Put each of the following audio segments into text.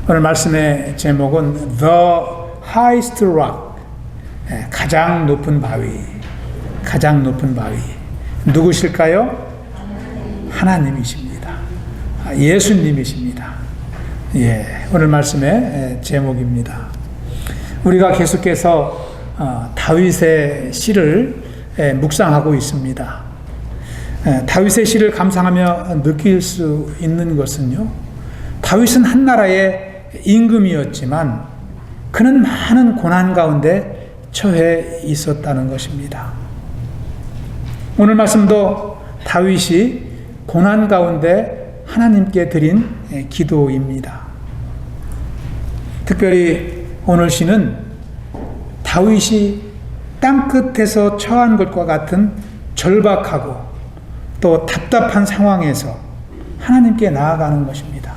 오늘 말씀의 제목은 The Highest Rock, 가장 높은 바위. 가장 높은 바위. 누구실까요? 하나님이십니다. 예수님이십니다. 오늘 말씀의 제목입니다. 우리가 계속해서 다윗의 시를 묵상하고 있습니다. 다윗의 시를 감상하며 느낄 수 있는 것은요, 다윗은 한 나라의 임금이었지만 그는 많은 고난 가운데 처해 있었다는 것입니다. 오늘 말씀도 다윗이 고난 가운데 하나님께 드린 기도입니다. 특별히 오늘 시는 다윗이 땅끝에서 처한 것과 같은 절박하고 또 답답한 상황에서 하나님께 나아가는 것입니다.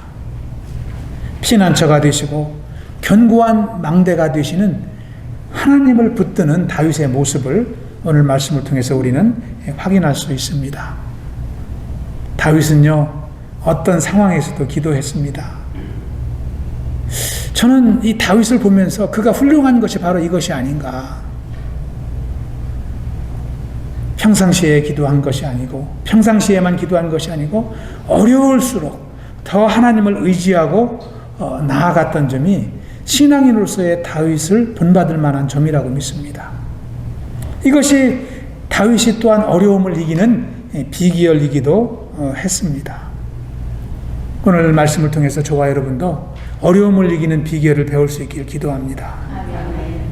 피난처가 되시고 견고한 망대가 되시는 하나님을 붙드는 다윗의 모습을 오늘 말씀을 통해서 우리는 확인할 수 있습니다. 다윗은요, 어떤 상황에서도 기도했습니다. 저는 이 다윗을 보면서 그가 훌륭한 것이 바로 이것이 아닌가. 평상시에 기도한 것이 아니고, 평상시에만 기도한 것이 아니고, 어려울수록 더 하나님을 의지하고 나아갔던 점이 신앙인으로서의 다윗을 본받을 만한 점이라고 믿습니다. 이것이 다윗이 또한 어려움을 이기는 비결이기도 했습니다. 오늘 말씀을 통해서 저와 여러분도 어려움을 이기는 비결을 배울 수 있길 기도합니다.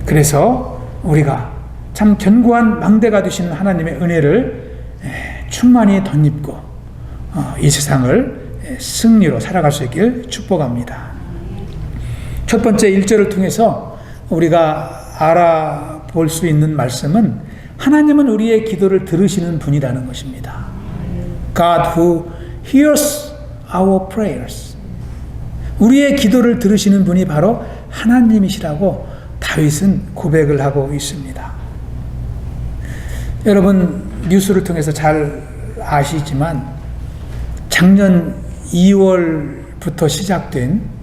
그래서 우리가 참 견고한 망대가 되시는 하나님의 은혜를 충만히 덧입고 이 세상을 승리로 살아갈 수 있길 축복합니다. 첫 번째 1절을 통해서 우리가 알아볼 수 있는 말씀은 하나님은 우리의 기도를 들으시는 분이라는 것입니다. God who hears our prayers. 우리의 기도를 들으시는 분이 바로 하나님이시라고 다윗은 고백을 하고 있습니다. 여러분, 뉴스를 통해서 잘 아시지만 작년 2월부터 시작된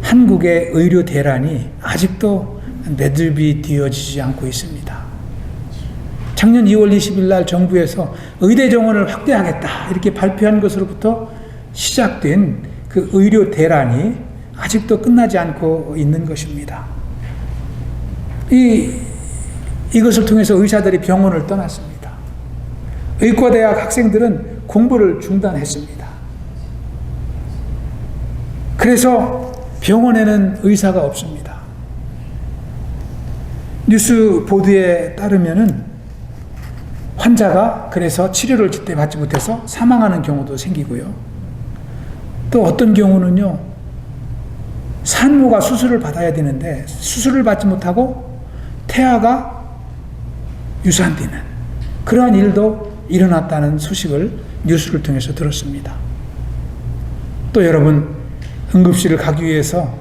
한국의 의료 대란이 아직도 매듭이 되어지지 않고 있습니다. 작년 2월 20일 날 정부에서 의대 정원을 확대하겠다 이렇게 발표한 것으로부터 시작된 그 의료 대란이 아직도 끝나지 않고 있는 것입니다. 이것을 통해서 의사들이 병원을 떠났습니다. 의과대학 학생들은 공부를 중단했습니다. 그래서 병원에는 의사가 없습니다. 뉴스 보도에 따르면은 환자가 그래서 치료를 제때 받지 못해서 사망하는 경우도 생기고요. 또 어떤 경우는요, 산모가 수술을 받아야 되는데 수술을 받지 못하고 태아가 유산되는 그러한 일도 일어났다는 소식을 뉴스를 통해서 들었습니다. 또 여러분, 응급실을 가기 위해서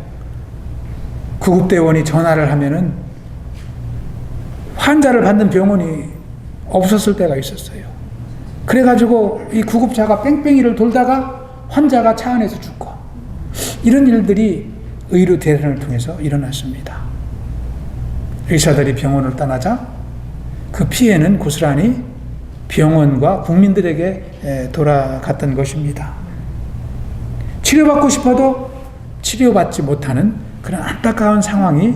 구급대원이 전화를 하면은 환자를 받는 병원이 없었을 때가 있었어요. 그래가지고 이 구급차가 뺑뺑이를 돌다가 환자가 차 안에서 죽고, 이런 일들이 의료 대란을 통해서 일어났습니다. 의사들이 병원을 떠나자 그 피해는 고스란히 병원과 국민들에게 돌아갔던 것입니다. 치료받고 싶어도 치료받지 못하는 그런 안타까운 상황이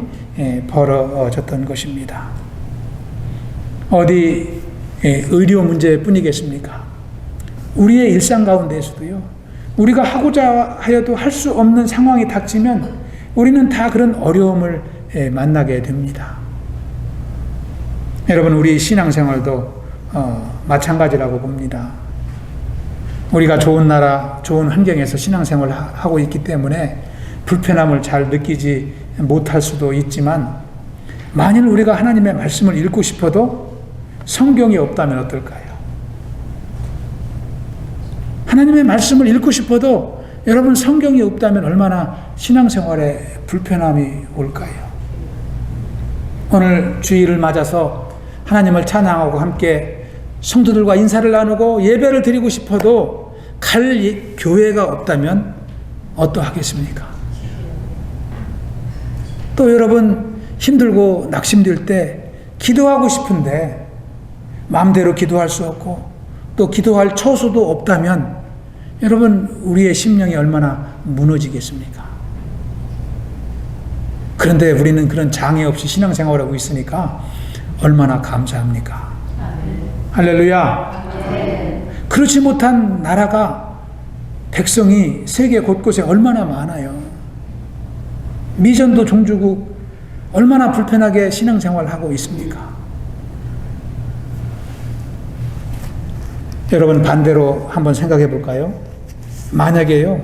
벌어졌던 것입니다. 어디 의료 문제뿐이겠습니까? 우리의 일상 가운데에서도요, 우리가 하고자 하여도 할 수 없는 상황이 닥치면 우리는 다 그런 어려움을 만나게 됩니다. 여러분, 우리 신앙생활도 마찬가지라고 봅니다. 우리가 좋은 나라, 좋은 환경에서 신앙생활을 하고 있기 때문에 불편함을 잘 느끼지 못할 수도 있지만, 만일 우리가 하나님의 말씀을 읽고 싶어도 성경이 없다면 어떨까요? 하나님의 말씀을 읽고 싶어도 여러분 성경이 없다면 얼마나 신앙생활에 불편함이 올까요? 오늘 주일을 맞아서 하나님을 찬양하고 함께 성도들과 인사를 나누고 예배를 드리고 싶어도 갈 교회가 없다면 어떠하겠습니까? 또 여러분 힘들고 낙심될 때 기도하고 싶은데 마음대로 기도할 수 없고 또 기도할 처소도 없다면 여러분 우리의 심령이 얼마나 무너지겠습니까? 그런데 우리는 그런 장애 없이 신앙생활하고 있으니까 얼마나 감사합니까? 할렐루야. 그렇지 못한 나라가 백성이 세계 곳곳에 얼마나 많아요. 미전도 종주국 얼마나 불편하게 신앙생활하고 있습니까? 여러분 반대로 한번 생각해 볼까요? 만약에요,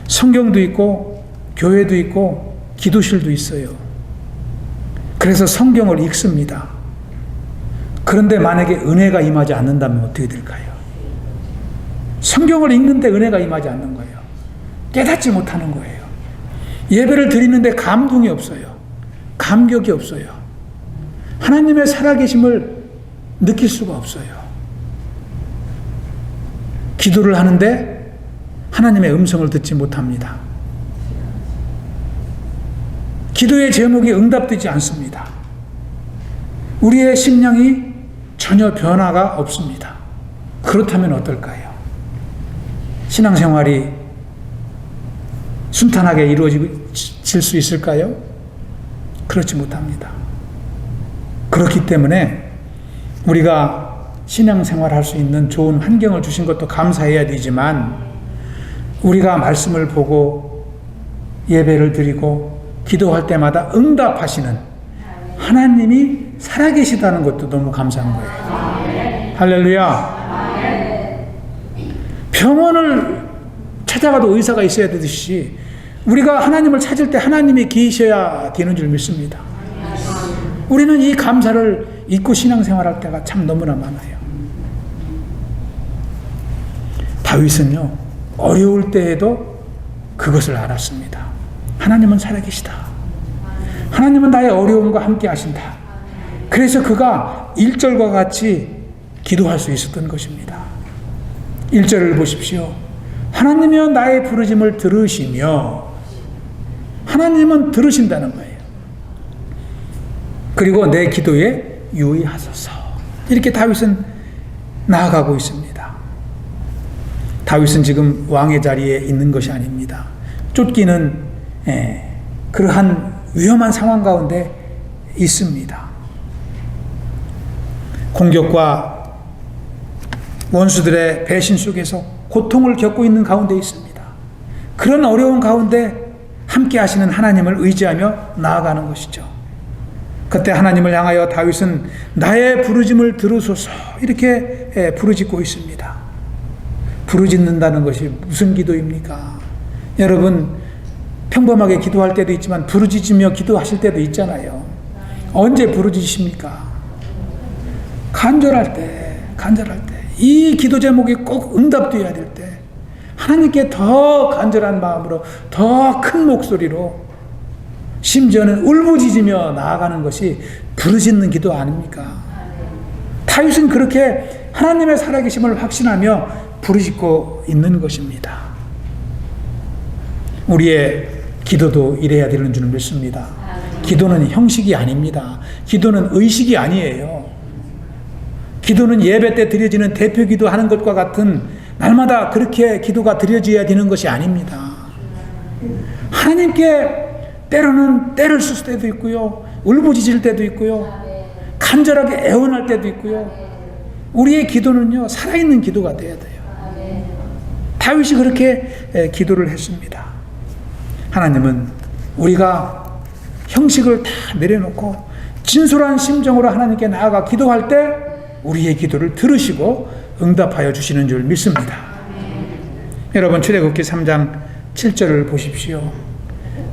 성경도 있고 교회도 있고 기도실도 있어요. 그래서 성경을 읽습니다. 그런데 만약에 은혜가 임하지 않는다면 어떻게 될까요? 성경을 읽는데 은혜가 임하지 않는 거예요. 깨닫지 못하는 거예요. 예배를 드리는데 감동이 없어요. 감격이 없어요. 하나님의 살아계심을 느낄 수가 없어요. 기도를 하는데 하나님의 음성을 듣지 못합니다. 기도의 제목이 응답되지 않습니다. 우리의 심령이 전혀 변화가 없습니다. 그렇다면 어떨까요? 신앙생활이 순탄하게 이루어질 수 있을까요? 그렇지 못합니다. 그렇기 때문에 우리가 신앙생활할 수 있는 좋은 환경을 주신 것도 감사해야 되지만 우리가 말씀을 보고 예배를 드리고 기도할 때마다 응답하시는 하나님이 살아계시다는 것도 너무 감사한 거예요. 할렐루야. 병원을 찾아가도 의사가 있어야 되듯이 우리가 하나님을 찾을 때 하나님이 계셔야 되는 줄 믿습니다. 우리는 이 감사를 잊고 신앙생활할 때가 참 너무나 많아요. 다윗은요, 어려울 때에도 그것을 알았습니다. 하나님은 살아계시다. 하나님은 나의 어려움과 함께 하신다. 그래서 그가 1절과 같이 기도할 수 있었던 것입니다. 1절을 보십시오. 하나님이여 나의 부르심을 들으시며, 하나님은 들으신다는 거예요. 그리고 내 기도에 유의하소서. 이렇게 다윗은 나아가고 있습니다. 다윗은 지금 왕의 자리에 있는 것이 아닙니다. 쫓기는 그러한 위험한 상황 가운데 있습니다. 공격과 원수들의 배신 속에서 고통을 겪고 있는 가운데 있습니다. 그런 어려운 가운데 함께 하시는 하나님을 의지하며 나아가는 것이죠. 그때 하나님을 향하여 다윗은 나의 부르짐을 들으소서 이렇게 부르짖고 있습니다. 부르짖는다는 것이 무슨 기도입니까? 여러분 평범하게 기도할 때도 있지만 부르짖으며 기도하실 때도 있잖아요. 언제 부르짖으십니까? 간절할 때, 이 기도 제목이 꼭 응답되어야 될 때, 하나님께 더 간절한 마음으로, 더 큰 목소리로, 심지어는 울부짖으며 나아가는 것이 부르짖는 기도 아닙니까? 다윗은 그렇게 하나님의 살아계심을 확신하며 부르짖고 있는 것입니다. 우리의 기도도 이래야 되는 줄 믿습니다. 기도는 형식이 아닙니다. 기도는 의식이 아니에요. 기도는 예배 때 드려지는 대표 기도하는 것과 같은 날마다 그렇게 기도가 드려져야 되는 것이 아닙니다. 하나님께 때로는 때를 쓸 때도 있고요. 울부짖을 때도 있고요. 간절하게 애원할 때도 있고요. 우리의 기도는요, 살아있는 기도가 돼야 돼요. 다윗이 그렇게 기도를 했습니다. 하나님은 우리가 형식을 다 내려놓고 진솔한 심정으로 하나님께 나아가 기도할 때 우리의 기도를 들으시고 응답하여 주시는 줄 믿습니다. 여러분 출애굽기 3장 7절을 보십시오.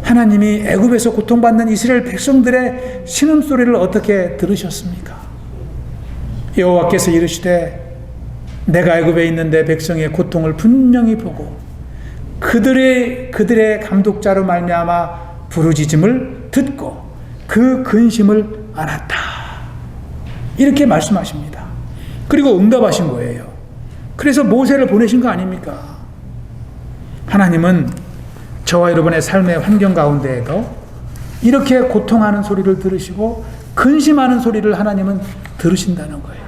하나님이 애굽에서 고통받는 이스라엘 백성들의 신음소리를 어떻게 들으셨습니까? 여호와께서 이르시되 내가 애굽에 있는데 백성의 고통을 분명히 보고 그들의 감독자로 말미암아 부르짖음을 듣고 그 근심을 알았다. 이렇게 말씀하십니다. 그리고 응답하신 거예요. 그래서 모세를 보내신 거 아닙니까? 하나님은 저와 여러분의 삶의 환경 가운데에도 이렇게 고통하는 소리를 들으시고 근심하는 소리를 하나님은 들으신다는 거예요.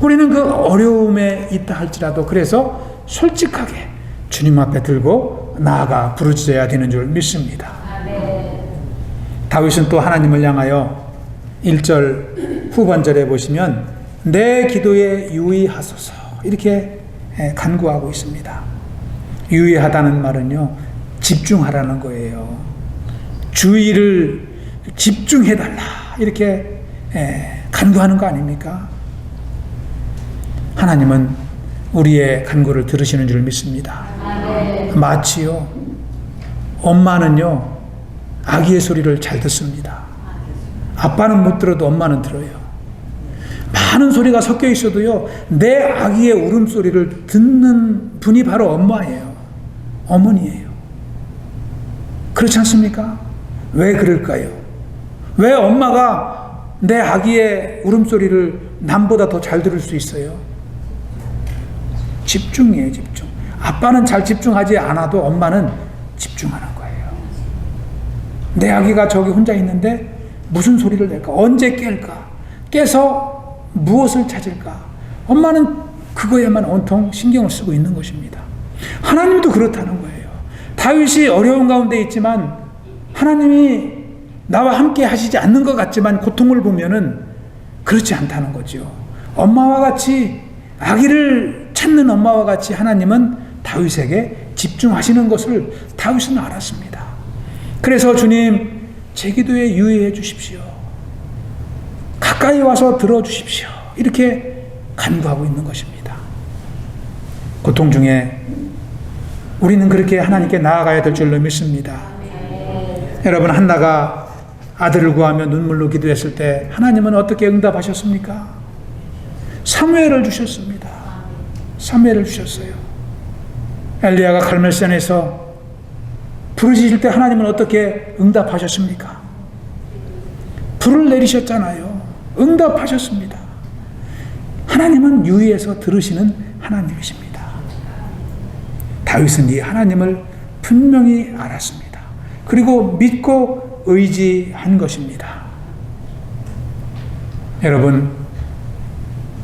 우리는 그 어려움에 있다 할지라도 그래서 솔직하게 주님 앞에 들고 나아가 부르짖어야 되는 줄 믿습니다. 다윗은 또 하나님을 향하여 1절 후반절에 보시면 내 기도에 유의하소서 이렇게 간구하고 있습니다. 유의하다는 말은요, 집중하라는 거예요. 주의를 집중해달라 이렇게 간구하는 거 아닙니까? 하나님은 우리의 간구를 들으시는 줄 믿습니다. 마치요, 엄마는요 아기의 소리를 잘 듣습니다. 아빠는 못 들어도 엄마는 들어요. 많은 소리가 섞여 있어도요, 내 아기의 울음소리를 듣는 분이 바로 엄마예요. 어머니예요. 그렇지 않습니까? 왜 그럴까요? 왜 엄마가 내 아기의 울음소리를 남보다 더 잘 들을 수 있어요? 집중이에요, 집중. 아빠는 잘 집중하지 않아도 엄마는 집중하는 거예요. 내 아기가 저기 혼자 있는데 무슨 소리를 낼까? 언제 깰까? 깨서 무엇을 찾을까? 엄마는 그거에만 온통 신경을 쓰고 있는 것입니다. 하나님도 그렇다는 거예요. 다윗이 어려운 가운데 있지만 하나님이 나와 함께 하시지 않는 것 같지만 고통을 보면은 그렇지 않다는 거죠. 엄마와 같이 아기를 찾는 엄마와 같이 하나님은 다윗에게 집중하시는 것을 다윗은 알았습니다. 그래서 주님, 제 기도에 유의해 주십시오. 가까이 와서 들어주십시오. 이렇게 간구하고 있는 것입니다. 고통 중에 우리는 그렇게 하나님께 나아가야 될 줄로 믿습니다. 여러분, 한나가 아들을 구하며 눈물로 기도했을 때 하나님은 어떻게 응답하셨습니까? 사무엘을 주셨습니다. 사무엘을 주셨어요. 엘리야가 갈멜산에서 부르짖을 때 하나님은 어떻게 응답하셨습니까? 불을 내리셨잖아요. 응답하셨습니다. 하나님은 유의해서 들으시는 하나님이십니다. 다윗은 이 하나님을 분명히 알았습니다. 그리고 믿고 의지한 것입니다. 여러분,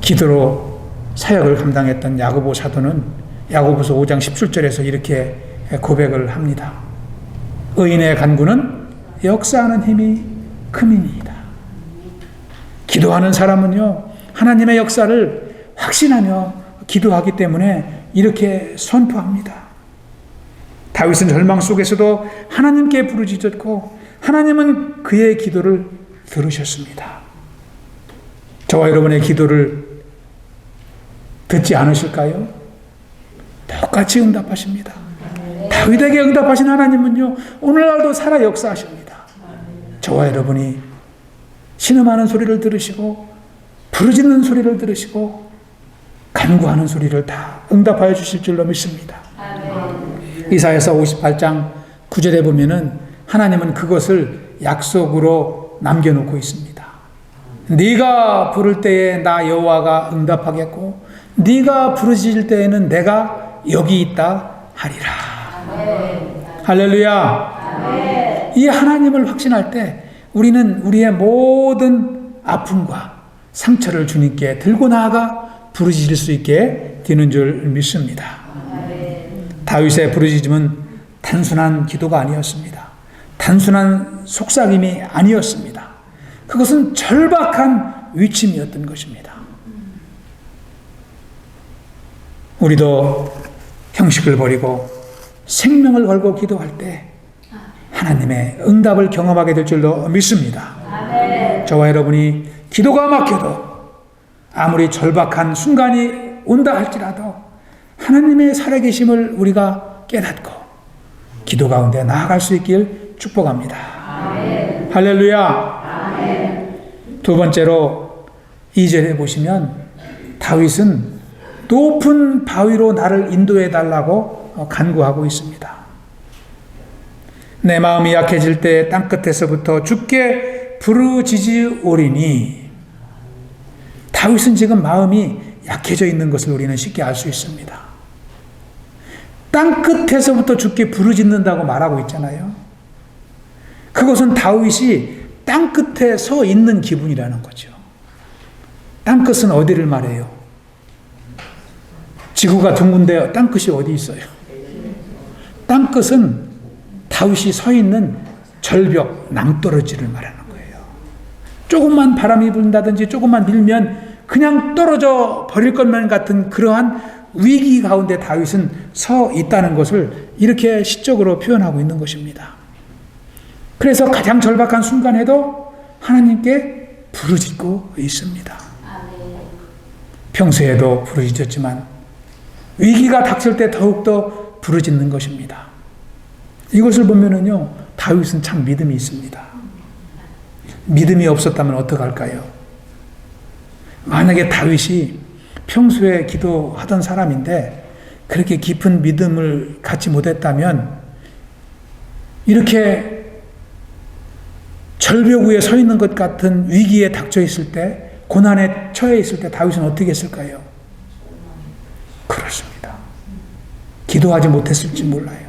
기도로 사역을 감당했던 야고보 사도는 야고보서 5장 17절에서 이렇게 고백을 합니다. 의인의 간구는 역사하는 힘이 큼이니이다. 기도하는 사람은요, 하나님의 역사를 확신하며 기도하기 때문에 이렇게 선포합니다. 다윗은 절망 속에서도 하나님께 부르짖었고 하나님은 그의 기도를 들으셨습니다. 저와 여러분의 기도를 듣지 않으실까요? 똑같이 응답하십니다. 다윗에게 응답하신 하나님은요, 오늘날도 살아 역사하십니다. 저와 여러분이 신음하는 소리를 들으시고 부르짖는 소리를 들으시고 간구하는 소리를 다 응답하여 주실 줄로 믿습니다. 이사야서 58장 9절에 보면은 하나님은 그것을 약속으로 남겨놓고 있습니다. 네가 부를 때에 나 여호와가 응답하겠고 네가 부르짖을 때에는 내가 여기 있다 하리라. 할렐루야. 이 하나님을 확신할 때 우리는 우리의 모든 아픔과 상처를 주님께 들고 나아가 부르짖을 수 있게 되는 줄 믿습니다. 다윗의 부르짖음은 단순한 기도가 아니었습니다. 단순한 속삭임이 아니었습니다. 그것은 절박한 위침이었던 것입니다. 우리도 형식을 버리고 생명을 걸고 기도할 때 하나님의 응답을 경험하게 될 줄로 믿습니다. 저와 여러분이 기도가 막혀도 아무리 절박한 순간이 온다 할지라도 하나님의 살아계심을 우리가 깨닫고 기도 가운데 나아갈 수 있길 축복합니다. 아멘. 할렐루야. 아멘. 두 번째로 2절에 보시면 다윗은 높은 바위로 나를 인도해 달라고 간구하고 있습니다. 내 마음이 약해질 때 땅끝에서부터 주께 부르짖으오리니. 다윗은 지금 마음이 약해져 있는 것을 우리는 쉽게 알 수 있습니다. 땅끝에서부터 주께 부르짖는다고 말하고 있잖아요. 그것은 다윗이 땅끝에 서 있는 기분이라는 거죠. 땅끝은 어디를 말해요? 지구가 둥근데 땅끝이 어디 있어요? 땅끝은 다윗이 서 있는 절벽, 낭떠러지를 말하는 거예요. 조금만 바람이 분다든지 조금만 밀면 그냥 떨어져 버릴 것만 같은 그러한 위기 가운데 다윗은 서 있다는 것을 이렇게 시적으로 표현하고 있는 것입니다. 그래서 가장 절박한 순간에도 하나님께 부르짖고 있습니다. 평소에도 부르짖었지만 위기가 닥칠 때 더욱더 부르짖는 것입니다. 이것을 보면은요, 다윗은 참 믿음이 있습니다. 믿음이 없었다면 어떡할까요? 만약에 다윗이 평소에 기도하던 사람인데 그렇게 깊은 믿음을 갖지 못했다면 이렇게 절벽 위에 서 있는 것 같은 위기에 닥쳐 있을 때, 고난에 처해 있을 때 다윗은 어떻게 했을까요? 그렇습니다. 기도하지 못했을지 몰라요.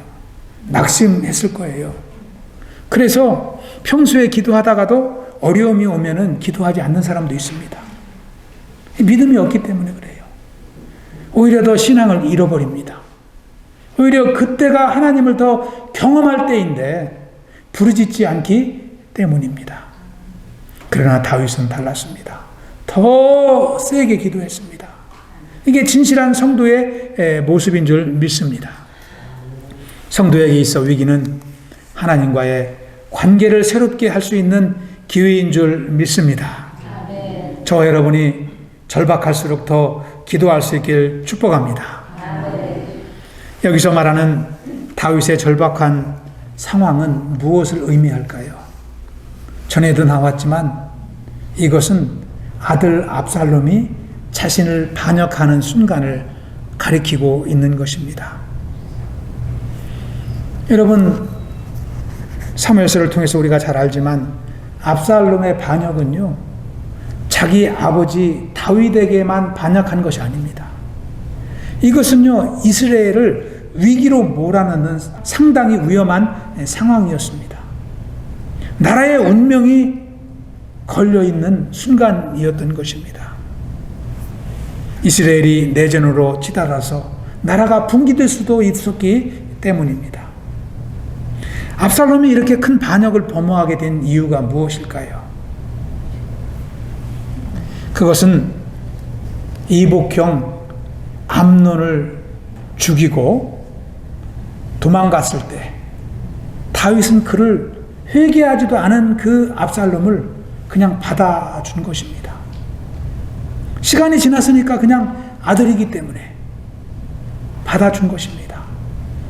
낙심했을 거예요. 그래서 평소에 기도하다가도 어려움이 오면은 기도하지 않는 사람도 있습니다. 믿음이 없기 때문에 그래요. 오히려 더 신앙을 잃어버립니다. 오히려 그때가 하나님을 더 경험할 때인데 부르짖지 않기 때문입니다. 그러나 다윗은 달랐습니다. 더 세게 기도했습니다. 이게 진실한 성도의 모습인 줄 믿습니다. 성도에게 있어 위기는 하나님과의 관계를 새롭게 할 수 있는 기회인 줄 믿습니다. 저와 여러분이 절박할수록 더 기도할 수 있길 축복합니다. 여기서 말하는 다윗의 절박한 상황은 무엇을 의미할까요? 전에도 나왔지만 이것은 아들 압살롬이 자신을 반역하는 순간을 가리키고 있는 것입니다. 여러분, 사무엘서를 통해서 우리가 잘 알지만 압살롬의 반역은요, 자기 아버지 다윗에게만 반역한 것이 아닙니다. 이것은요, 이스라엘을 위기로 몰아넣는 상당히 위험한 상황이었습니다. 나라의 운명이 걸려있는 순간이었던 것입니다. 이스라엘이 내전으로 치달아서 나라가 붕괴될 수도 있었기 때문입니다. 압살롬이 이렇게 큰 반역을 범하게 된 이유가 무엇일까요? 그것은 이복형 암논을 죽이고 도망갔을 때 다윗은 그를 회개하지도 않은 그 압살롬을 그냥 받아준 것입니다. 시간이 지났으니까 그냥 아들이기 때문에 받아준 것입니다.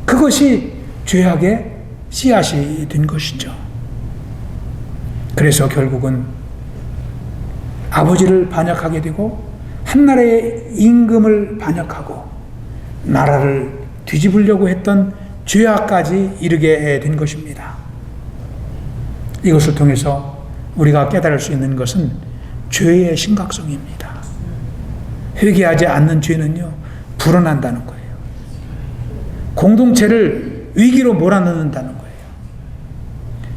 그것이 죄악의 씨앗이 된 것이죠. 그래서 결국은 아버지를 반역하게 되고 한나라의 임금을 반역하고 나라를 뒤집으려고 했던 죄악까지 이르게 된 것입니다. 이것을 통해서 우리가 깨달을 수 있는 것은 죄의 심각성입니다. 회개하지 않는 죄는요, 불어난다는 거예요. 공동체를 위기로 몰아넣는다는 거예요.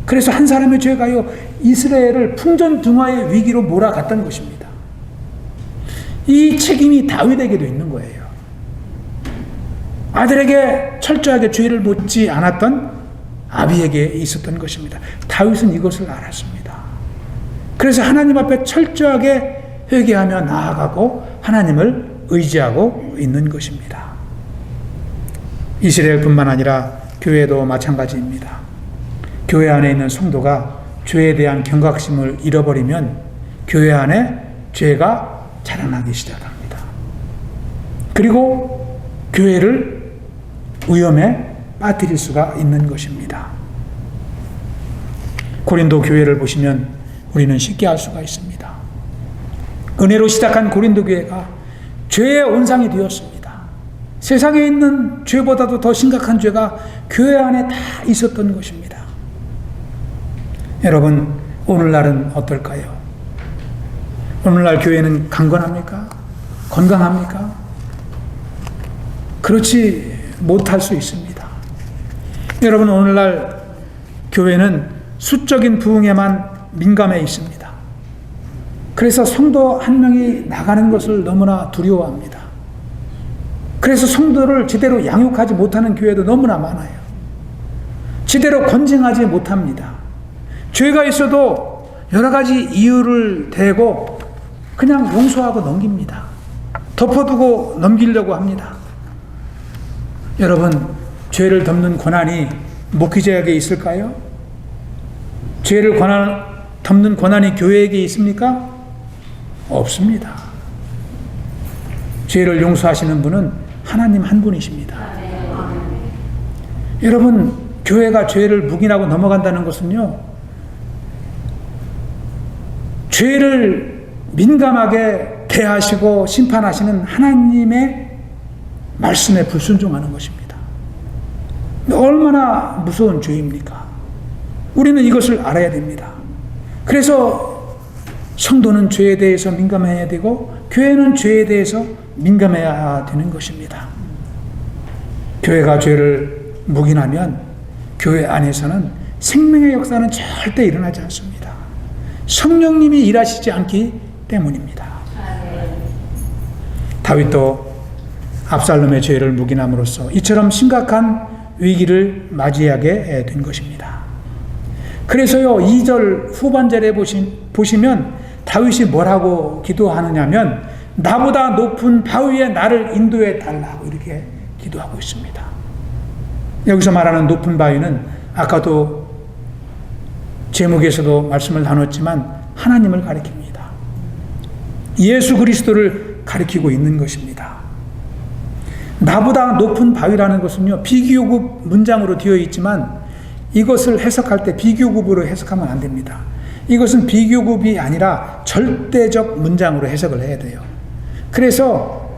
그래서 한 사람의 죄가요, 이스라엘을 풍전등화의 위기로 몰아갔던 것입니다. 이 책임이 다윗에게도 있는 거예요. 아들에게 철저하게 죄를 묻지 않았던 아비에게 있었던 것입니다. 다윗은 이것을 알았습니다. 그래서 하나님 앞에 철저하게 회개하며 나아가고 하나님을 의지하고 있는 것입니다. 이스라엘뿐만 아니라 교회도 마찬가지입니다. 교회 안에 있는 성도가 죄에 대한 경각심을 잃어버리면 교회 안에 죄가 자라나기 시작합니다. 그리고 교회를 위험에 빠뜨릴 수가 있는 것입니다. 고린도 교회를 보시면 우리는 쉽게 알 수가 있습니다. 은혜로 시작한 고린도 교회가 죄의 온상이 되었습니다. 세상에 있는 죄보다도 더 심각한 죄가 교회 안에 다 있었던 것입니다. 여러분, 오늘날은 어떨까요? 오늘날 교회는 강건합니까? 건강합니까? 그렇지 못할 수 있습니다. 여러분, 오늘날 교회는 수적인 부흥에만 민감해 있습니다. 그래서 성도 한 명이 나가는 것을 너무나 두려워합니다. 그래서 성도를 제대로 양육하지 못하는 교회도 너무나 많아요. 제대로 권징하지 못합니다. 죄가 있어도 여러 가지 이유를 대고 그냥 용서하고 넘깁니다. 덮어두고 넘기려고 합니다. 여러분, 죄를 덮는 권한이 목회자에게 있을까요? 죄를 덮는 권한이 교회에게 있습니까? 없습니다. 죄를 용서하시는 분은 하나님 한 분이십니다. 여러분, 교회가 죄를 묵인하고 넘어간다는 것은요, 죄를 민감하게 대하시고 심판하시는 하나님의 말씀에 불순종하는 것입니다. 얼마나 무서운 죄입니까? 우리는 이것을 알아야 됩니다. 그래서 성도는 죄에 대해서 민감해야 되고 교회는 죄에 대해서 민감해야 되는 것입니다. 교회가 죄를 묵인하면 교회 안에서는 생명의 역사는 절대 일어나지 않습니다. 성령님이 일하시지 않기 때문입니다. 다윗도 압살롬의 죄를 묵인함으로써 이처럼 심각한 위기를 맞이하게 된 것입니다. 그래서요, 2절 후반절에 보시면 다윗이 뭐라고 기도하느냐면 나보다 높은 바위에 나를 인도해 달라고 이렇게 기도하고 있습니다. 여기서 말하는 높은 바위는 아까도 제목에서도 말씀을 나눴지만 하나님을 가리킵니다. 예수 그리스도를 가리키고 있는 것입니다. 나보다 높은 바위라는 것은요, 비교급 문장으로 되어 있지만 이것을 해석할 때 비교급으로 해석하면 안 됩니다. 이것은 비교급이 아니라 절대적 문장으로 해석을 해야 돼요. 그래서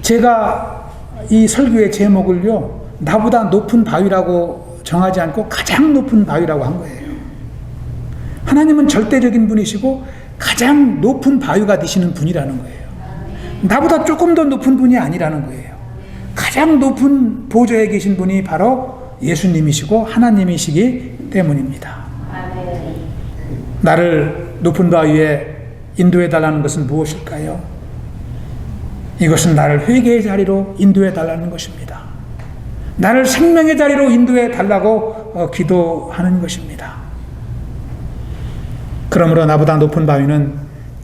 제가 이 설교의 제목을요, 나보다 높은 바위라고 정하지 않고 가장 높은 바위라고 한 거예요. 하나님은 절대적인 분이시고 가장 높은 바위가 되시는 분이라는 거예요. 나보다 조금 더 높은 분이 아니라는 거예요. 가장 높은 보좌에 계신 분이 바로 예수님이시고 하나님이시기 때문입니다. 나를 높은 바위에 인도해 달라는 것은 무엇일까요? 이것은 나를 회개의 자리로 인도해 달라는 것입니다. 나를 생명의 자리로 인도해 달라고 기도하는 것입니다. 그러므로 나보다 높은 바위는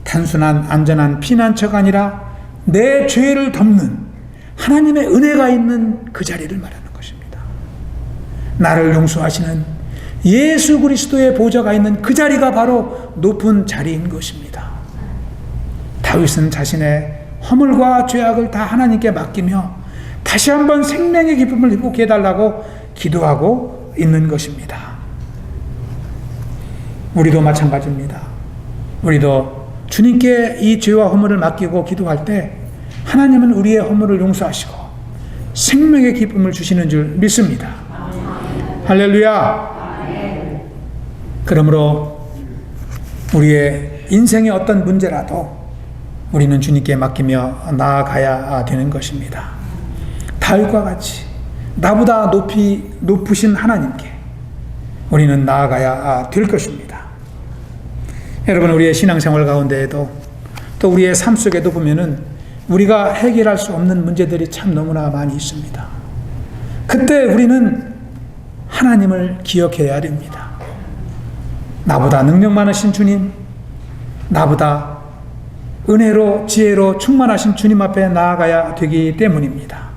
단순한 안전한 피난처가 아니라 내 죄를 덮는 하나님의 은혜가 있는 그 자리를 말하는 것입니다. 나를 용서하시는 예수 그리스도의 보좌가 있는 그 자리가 바로 높은 자리인 것입니다. 다윗은 자신의 허물과 죄악을 다 하나님께 맡기며 다시 한번 생명의 기쁨을 회복해 달라고 기도하고 있는 것입니다. 우리도 마찬가지입니다. 우리도 주님께 이 죄와 허물을 맡기고 기도할 때 하나님은 우리의 허물을 용서하시고 생명의 기쁨을 주시는 줄 믿습니다. 할렐루야. 그러므로 우리의 인생의 어떤 문제라도 우리는 주님께 맡기며 나아가야 되는 것입니다. 다윗과 같이 나보다 높으신 하나님께 우리는 나아가야 될 것입니다. 여러분, 우리의 신앙생활 가운데에도 또 우리의 삶 속에도 보면은 우리가 해결할 수 없는 문제들이 참 너무나 많이 있습니다. 그때 우리는 하나님을 기억해야 됩니다. 나보다 능력 많으신 주님, 나보다 은혜로 지혜로 충만하신 주님 앞에 나아가야 되기 때문입니다.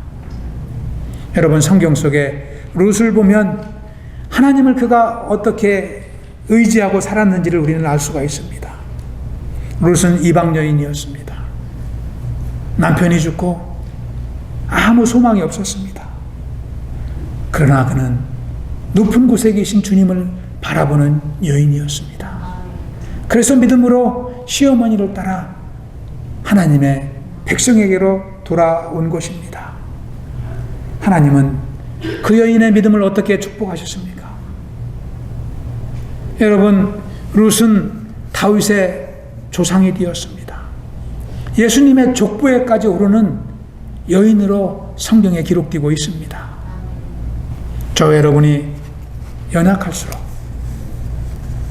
여러분, 성경 속에 룻을 보면 하나님을 그가 어떻게 의지하고 살았는지를 우리는 알 수가 있습니다. 룻은 이방 여인이었습니다. 남편이 죽고 아무 소망이 없었습니다. 그러나 그는 높은 곳에 계신 주님을 바라보는 여인이었습니다. 그래서 믿음으로 시어머니를 따라 하나님의 백성에게로 돌아온 것입니다. 하나님은 그 여인의 믿음을 어떻게 축복하셨습니까? 여러분, 룻은 다윗의 조상이 되었습니다. 예수님의 족보에까지 오르는 여인으로 성경에 기록되고 있습니다. 저 여러분이 연약할수록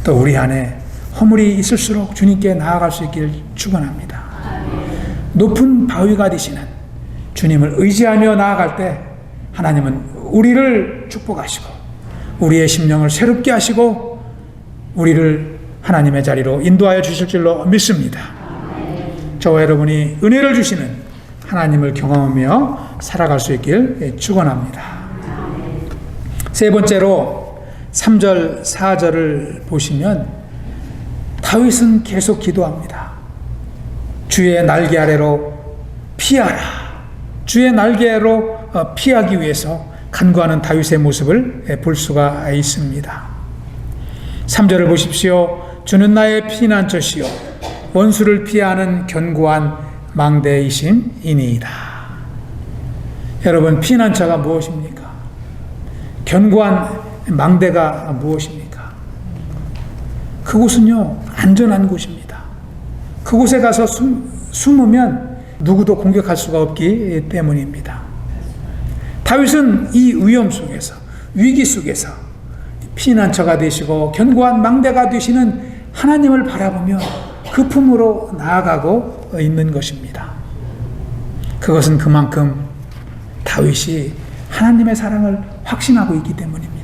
또 우리 안에 허물이 있을수록 주님께 나아갈 수 있기를 축원합니다. 높은 바위가 되시는 주님을 의지하며 나아갈 때 하나님은 우리를 축복하시고 우리의 심령을 새롭게 하시고 우리를 하나님의 자리로 인도하여 주실 줄로 믿습니다. 저와 여러분이 은혜를 주시는 하나님을 경험하며 살아갈 수 있길 축원합니다. 세 번째로 3절 4절을 보시면 다윗은 계속 기도합니다. 주의 날개 아래로 피하라. 주의 날개 아래로 피하기 위해서 간구하는 다윗의 모습을 볼 수가 있습니다. 3절을 보십시오. 주는 나의 피난처시요 원수를 피하는 견고한 망대이심이니이다. 여러분, 피난처가 무엇입니까? 견고한 망대가 무엇입니까? 그곳은요, 안전한 곳입니다. 그곳에 가서 숨으면 누구도 공격할 수가 없기 때문입니다. 다윗은 이 위험 속에서, 위기 속에서 피난처가 되시고 견고한 망대가 되시는 하나님을 바라보며 그 품으로 나아가고 있는 것입니다. 그것은 그만큼 다윗이 하나님의 사랑을 확신하고 있기 때문입니다.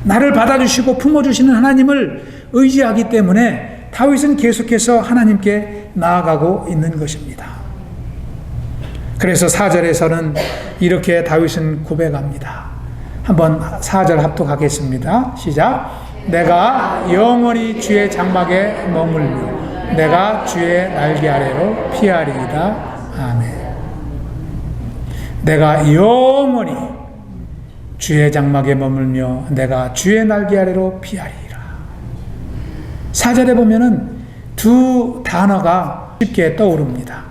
나를 받아주시고 품어주시는 하나님을 의지하기 때문에 다윗은 계속해서 하나님께 나아가고 있는 것입니다. 그래서 4절에서는 이렇게 다윗은 고백합니다. 한번 4절 합독하겠습니다. 시작. 내가 영원히 주의 장막에 머물며 내가 주의 날개 아래로 피하리이다. 아멘. 내가 영원히 주의 장막에 머물며 내가 주의 날개 아래로 피하리이라. 4절에 보면은 두 단어가 쉽게 떠오릅니다.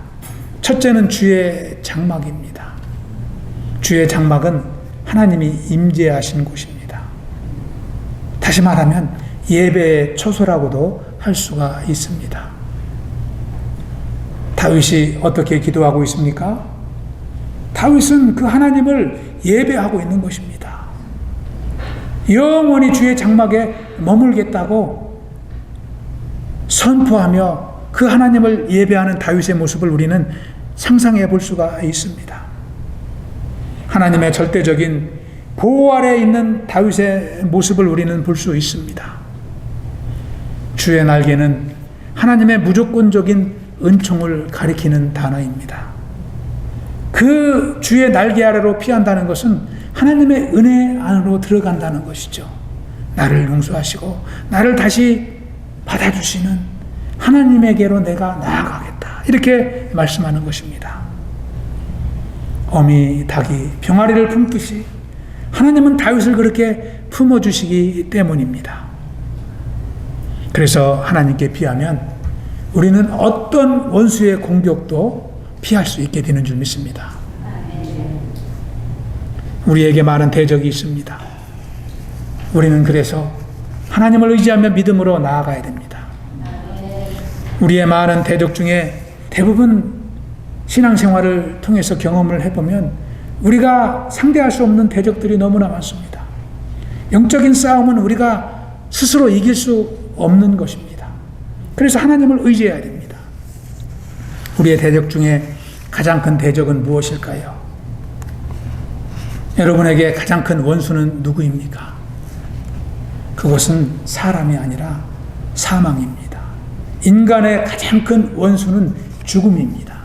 첫째는 주의 장막입니다. 주의 장막은 하나님이 임재하신 곳입니다. 다시 말하면 예배의 처소라고도 할 수가 있습니다. 다윗이 어떻게 기도하고 있습니까? 다윗은 그 하나님을 예배하고 있는 것입니다. 영원히 주의 장막에 머물겠다고 선포하며 그 하나님을 예배하는 다윗의 모습을 우리는 상상해 볼 수가 있습니다. 하나님의 절대적인 보호 아래에 있는 다윗의 모습을 우리는 볼 수 있습니다. 주의 날개는 하나님의 무조건적인 은총을 가리키는 단어입니다. 그 주의 날개 아래로 피한다는 것은 하나님의 은혜 안으로 들어간다는 것이죠. 나를 용서하시고 나를 다시 받아주시는 하나님에게로 내가 나아가겠다. 이렇게 말씀하는 것입니다. 어미 닭이 병아리를 품듯이 하나님은 다윗을 그렇게 품어주시기 때문입니다. 그래서 하나님께 피하면 우리는 어떤 원수의 공격도 피할 수 있게 되는 줄 믿습니다. 우리에게 많은 대적이 있습니다. 우리는 그래서 하나님을 의지하며 믿음으로 나아가야 됩니다. 우리의 많은 대적 중에 대부분 신앙생활을 통해서 경험을 해보면 우리가 상대할 수 없는 대적들이 너무나 많습니다. 영적인 싸움은 우리가 스스로 이길 수 없는 것입니다. 그래서 하나님을 의지해야 됩니다. 우리의 대적 중에 가장 큰 대적은 무엇일까요? 여러분에게 가장 큰 원수는 누구입니까? 그것은 사람이 아니라 사망입니다. 인간의 가장 큰 원수는 죽음입니다.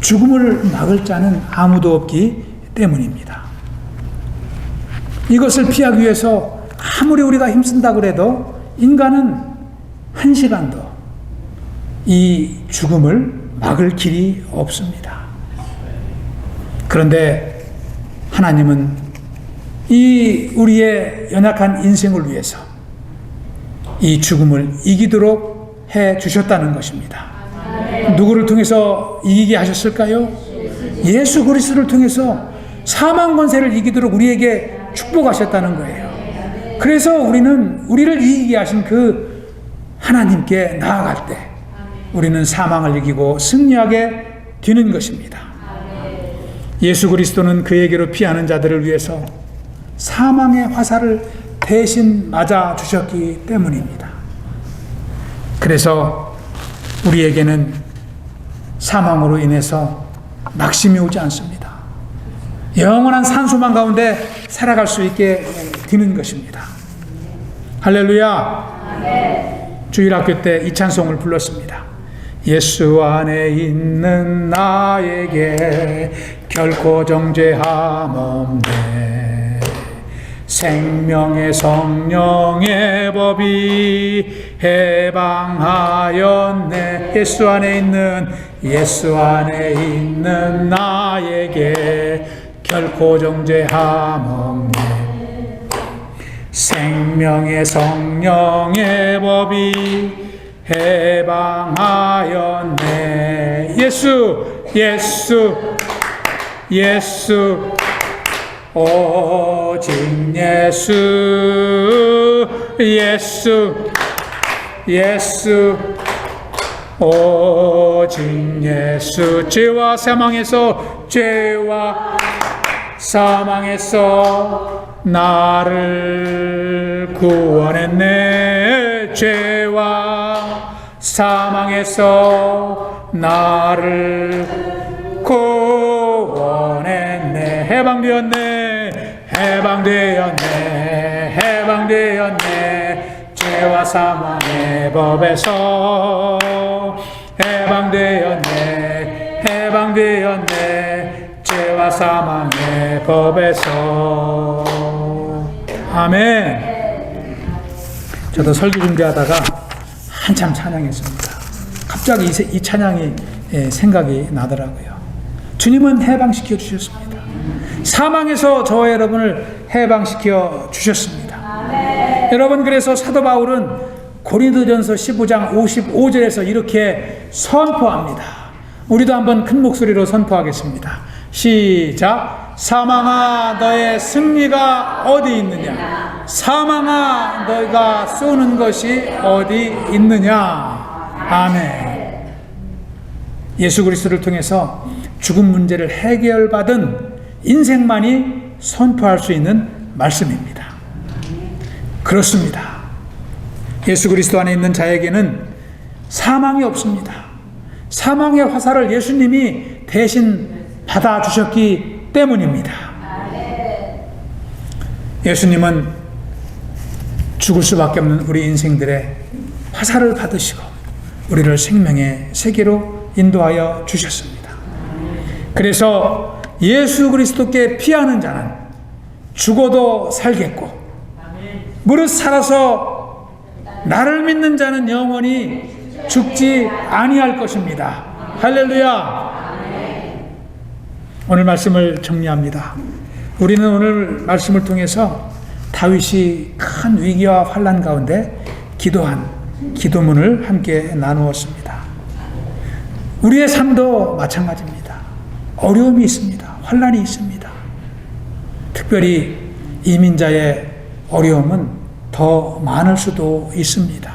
죽음을 막을 자는 아무도 없기 때문입니다. 이것을 피하기 위해서 아무리 우리가 힘쓴다고 해도 인간은 한 시간도 이 죽음을 막을 길이 없습니다. 그런데 하나님은 이 우리의 연약한 인생을 위해서 이 죽음을 이기도록 해 주셨다는 것입니다. 누구를 통해서 이기게 하셨을까요? 예수 그리스도를 통해서 사망 권세를 이기도록 우리에게 축복하셨다는 거예요. 그래서 우리는 우리를 이기게 하신 그 하나님께 나아갈 때 우리는 사망을 이기고 승리하게 되는 것입니다. 예수 그리스도는 그에게로 피하는 자들을 위해서 사망의 화살을 대신 맞아 주셨기 때문입니다. 그래서 우리에게는 사망으로 인해서 낙심이 오지 않습니다. 영원한 산소망 가운데 살아갈 수 있게 되는 것입니다. 할렐루야. 주일학교 때 이 찬송을 불렀습니다. 예수 안에 있는 나에게 결코 정죄함 없네. 생명의 성령의 법이 해방하였네. 예수 안에 있는 나에게 결코 정죄함 없네. 생명의 성령의 법이 해방하였네. 예수 오직 예수 오직 예수. 죄와 사망에서 나를 구원했네. 죄와 사망에서 나를 구원했네. 해방되었네. 죄와 사망의 법에서 해방되었네. 죄와 사망의 법에서. 아멘. 저도 설교 준비하다가 한참 찬양했습니다. 갑자기 이 찬양이 생각이 나더라고요. 주님은 해방시켜 주셨습니다. 사망에서 저와 여러분을 해방시켜 주셨습니다. 아멘. 여러분, 그래서 사도 바울은 고린도전서 15장 55절에서 이렇게 선포합니다. 우리도 한번 큰 목소리로 선포하겠습니다. 시작. 사망아, 너의 승리가 어디 있느냐? 사망아, 너희가 쏘는 것이 어디 있느냐? 아멘. 예수 그리스도를 통해서 죽음 문제를 해결받은 인생만이 선포할 수 있는 말씀입니다. 그렇습니다. 예수 그리스도 안에 있는 자에게는 사망이 없습니다. 사망의 화살을 예수님이 대신 받아주셨기 때문입니다. 예수님은 죽을 수밖에 없는 우리 인생들의 화살을 받으시고 우리를 생명의 세계로 인도하여 주셨습니다. 그래서 예수 그리스도께 피하는 자는 죽어도 살겠고, 무릇 살아서 나를 믿는 자는 영원히 죽지 아니할 것입니다. 할렐루야. 오늘 말씀을 정리합니다. 우리는 오늘 말씀을 통해서 다윗이 큰 위기와 환난 가운데 기도한 기도문을 함께 나누었습니다. 우리의 삶도 마찬가지입니다. 어려움이 있습니다. 환난이 있습니다. 특별히 이민자의 어려움은 더 많을 수도 있습니다.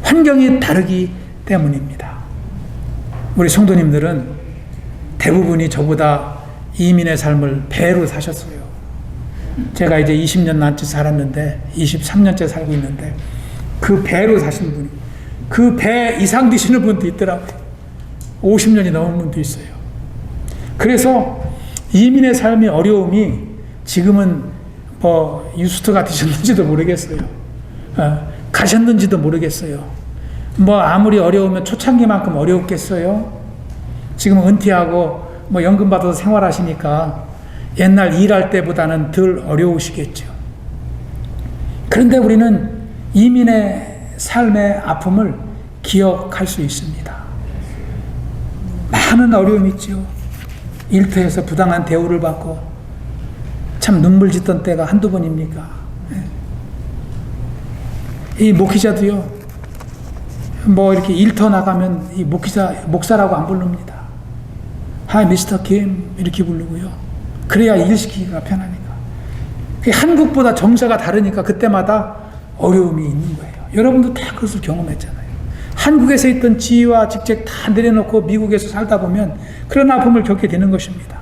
환경이 다르기 때문입니다. 우리 성도님들은 대부분이 저보다 이민의 삶을 배로 사셨어요. 제가 이제 20년 남짓 살았는데 23년째 살고 있는데 그 배로 사신 분이, 그 배 이상 되시는 분도 있더라고요. 50년이 넘은 분도 있어요. 그래서 이민의 삶의 어려움이 지금은 뭐 유스트가 되셨는지도 모르겠어요. 가셨는지도 모르겠어요. 뭐 아무리 어려우면 초창기만큼 어려웠겠어요. 지금 은퇴하고 뭐 연금 받아서 생활하시니까 옛날 일할 때보다는 덜 어려우시겠죠. 그런데 우리는 이민의 삶의 아픔을 기억할 수 있습니다. 많은 어려움이 있죠. 일터에서 부당한 대우를 받고 참 눈물 짓던 때가 한두 번입니까? 이 목회자도요, 뭐 이렇게 일터 나가면 이 목사라고 안 부릅니다. 하이 미스터 김 이렇게 부르고요. 그래야 일 시키기가 편하니까. 한국보다 정서가 다르니까 그때마다 어려움이 있는 거예요. 여러분도 다 그것을 경험했잖아요. 한국에서 있던 지위와 직책 다 내려놓고 미국에서 살다 보면 그런 아픔을 겪게 되는 것입니다.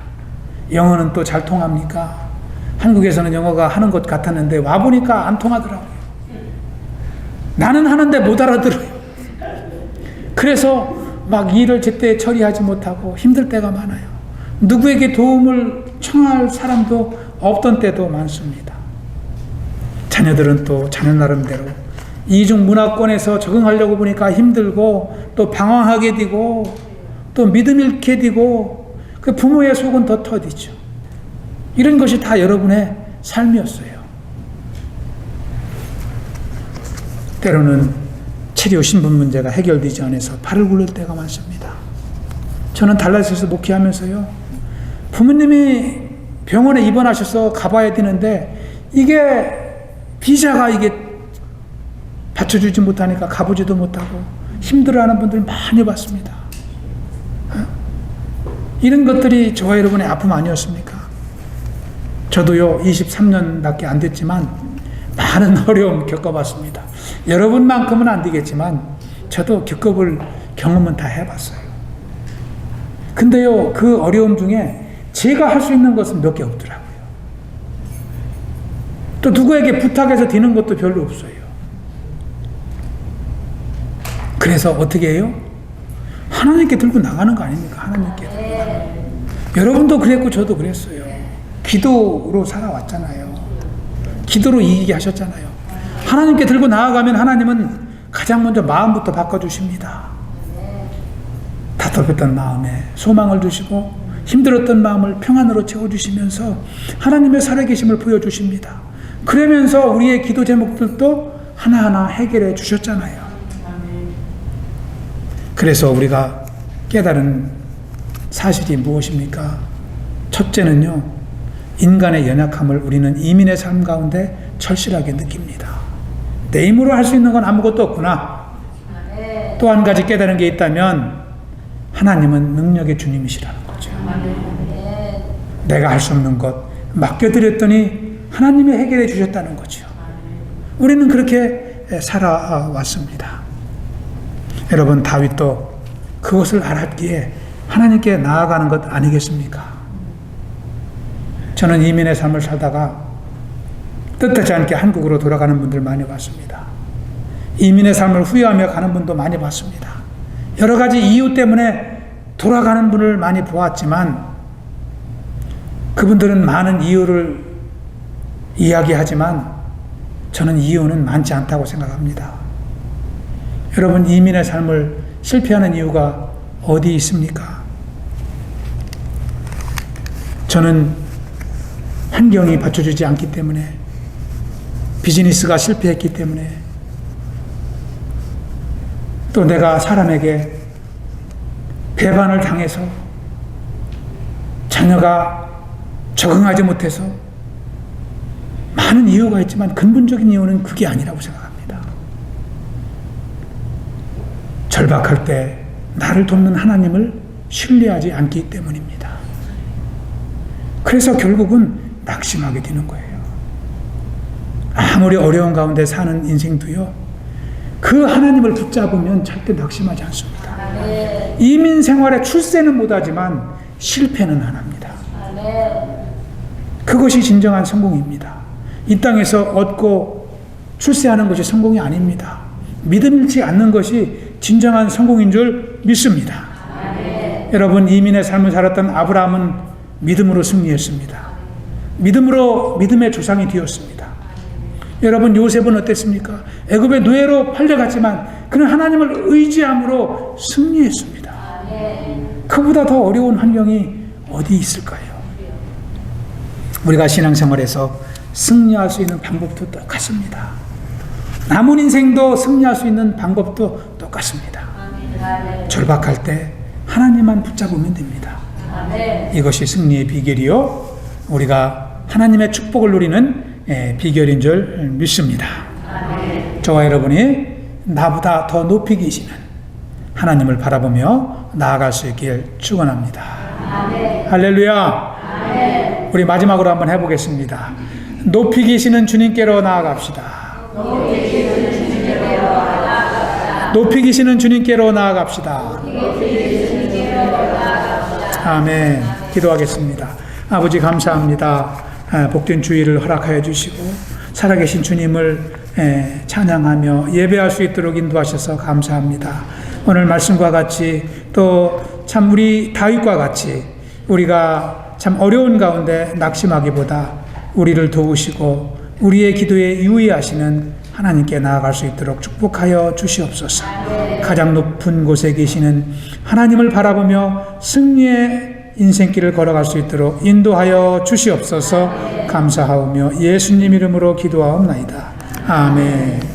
영어는 또 잘 통합니까? 한국에서는 영어가 하는 것 같았는데 와보니까 안 통하더라고요. 나는 하는데 못 알아들어요. 그래서 막 일을 제때 처리하지 못하고 힘들 때가 많아요. 누구에게 도움을 청할 사람도 없던 때도 많습니다. 자녀들은 또 자녀 나름대로 이중 문화권에서 적응하려고 보니까 힘들고 또 방황하게 되고 또 믿음 잃게 되고 그 부모의 속은 더 터지죠. 이런 것이 다 여러분의 삶이었어요. 때로는 체류 신분 문제가 해결되지 않아서 발을 굴릴 때가 많습니다. 저는 달라스에서 목회하면서요, 부모님이 병원에 입원하셔서 가봐야 되는데 이게 비자가 이게 받쳐주지 못하니까 가보지도 못하고 힘들어하는 분들 많이 봤습니다. 이런 것들이 저와 여러분의 아픔 아니었습니까? 저도요 23년밖에 안 됐지만 많은 어려움 겪어봤습니다. 여러분만큼은 안 되겠지만 저도 겪어볼 경험은 다 해봤어요. 근데요 그 어려움 중에 제가 할 수 있는 것은 몇 개 없더라고요. 또 누구에게 부탁해서 되는 것도 별로 없어요. 그래서 어떻게 해요? 하나님께 들고 나가는 거 아닙니까? 하나님께 들고 나가는 거. 여러분도 그랬고 저도 그랬어요. 기도로 살아왔잖아요. 기도로 이기게 하셨잖아요. 하나님께 들고 나아가면 하나님은 가장 먼저 마음부터 바꿔주십니다. 답답했던 마음에 소망을 주시고 힘들었던 마음을 평안으로 채워주시면서 하나님의 살아계심을 보여주십니다. 그러면서 우리의 기도 제목들도 하나하나 해결해 주셨잖아요. 그래서 우리가 깨달은 사실이 무엇입니까? 첫째는요, 인간의 연약함을 우리는 이민의 삶 가운데 절실하게 느낍니다. 내 힘으로 할 수 있는 건 아무것도 없구나. 또 한 가지 깨달은 게 있다면 하나님은 능력의 주님이시라는 거죠. 내가 할 수 없는 것 맡겨드렸더니 하나님이 해결해 주셨다는 거죠. 우리는 그렇게 살아왔습니다. 여러분, 다윗도 그것을 알았기에 하나님께 나아가는 것 아니겠습니까? 저는 이민의 삶을 살다가 뜻하지 않게 한국으로 돌아가는 분들 많이 봤습니다. 이민의 삶을 후회하며 가는 분도 많이 봤습니다. 여러 가지 이유 때문에 돌아가는 분을 많이 보았지만 그분들은 많은 이유를 이야기하지만 저는 이유는 많지 않다고 생각합니다. 여러분, 이민의 삶을 실패하는 이유가 어디 있습니까? 저는 환경이 받쳐주지 않기 때문에, 비즈니스가 실패했기 때문에, 또 내가 사람에게 배반을 당해서 자녀가 적응하지 못해서 많은 이유가 있지만 근본적인 이유는 그게 아니라고 생각합니다. 절박할 때 나를 돕는 하나님을 신뢰하지 않기 때문입니다. 그래서 결국은 낙심하게 되는 거예요. 아무리 어려운 가운데 사는 인생도요, 그 하나님을 붙잡으면 절대 낙심하지 않습니다. 이민 생활에 출세는 못하지만 실패는 안 합니다. 그것이 진정한 성공입니다. 이 땅에서 얻고 출세하는 것이 성공이 아닙니다. 믿음 잃지 않는 것이 진정한 성공인 줄 믿습니다. 여러분, 이민의 삶을 살았던 아브라함은 믿음으로 승리했습니다. 믿음으로 믿음의 조상이 되었습니다. 여러분, 요셉은 어땠습니까? 애굽의 노예로 팔려갔지만 그는 하나님을 의지함으로 승리했습니다. 그보다 더 어려운 환경이 어디 있을까요? 우리가 신앙생활에서 승리할 수 있는 방법도 똑같습니다. 남은 인생도 승리할 수 있는 방법도 똑같습니다. 절박할 때 하나님만 붙잡으면 됩니다. 이것이 승리의 비결이요, 우리가 하나님의 축복을 누리는 비결인 줄 믿습니다. 저와 여러분이 나보다 더 높이 계시는 하나님을 바라보며 나아갈 수 있길 축원합니다. 할렐루야. 우리 마지막으로 한번 해보겠습니다. 높이 계시는 주님께로 나아갑시다. 높이 계시는 주님께로 나아갑시다. 아멘. 기도하겠습니다. 아버지, 감사합니다. 복된 주의를 허락하여 주시고 살아계신 주님을 찬양하며 예배할 수 있도록 인도하셔서 감사합니다. 오늘 말씀과 같이 또 참 우리 다윗과 같이 우리가 참 어려운 가운데 낙심하기보다 우리를 도우시고 우리의 기도에 유의하시는 하나님께 나아갈 수 있도록 축복하여 주시옵소서. 가장 높은 곳에 계시는 하나님을 바라보며 승리의 인생길을 걸어갈 수 있도록 인도하여 주시옵소서. 감사하오며 예수님 이름으로 기도하옵나이다. 아멘.